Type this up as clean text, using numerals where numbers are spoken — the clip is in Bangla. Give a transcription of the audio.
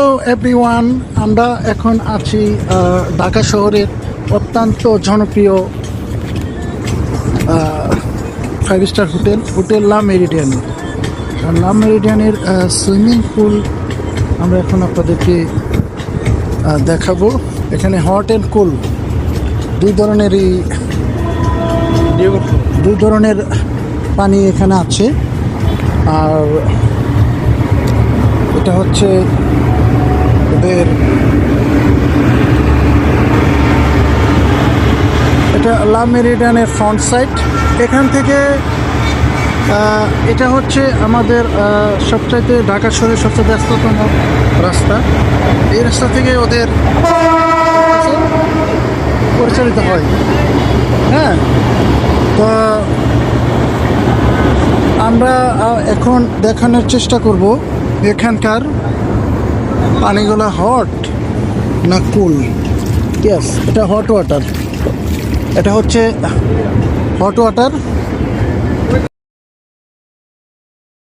হ্যালো এভরিওয়ান, আমরা এখন আছি ঢাকা শহরের অত্যন্ত জনপ্রিয় 5 স্টার হোটেল লা মেরিডিয়ানে। লা মেরিডিয়ানের সুইমিং পুল আমরা এখন আপনাদেরকে দেখাবো। এখানে হট অ্যান্ড কোল্ড দুই ধরনের পানি এখানে আছে। আর এটা হচ্ছে এটা লা মেরিডিয়ানের ফ্রন্ট সাইড। এখান থেকে এটা হচ্ছে আমাদের সবচাইতে ঢাকা শহরের সবচেয়ে ব্যস্ততম রাস্তা। এই রাস্তা থেকে ওদের পরিচালিত হয়। হ্যাঁ, তো আমরা এখন দেখানোর চেষ্টা করব এখানকার পানিগুলো হট না কুল। ইয়েস, এটা হট ওয়াটার। এটা হচ্ছে হট ওয়াটার।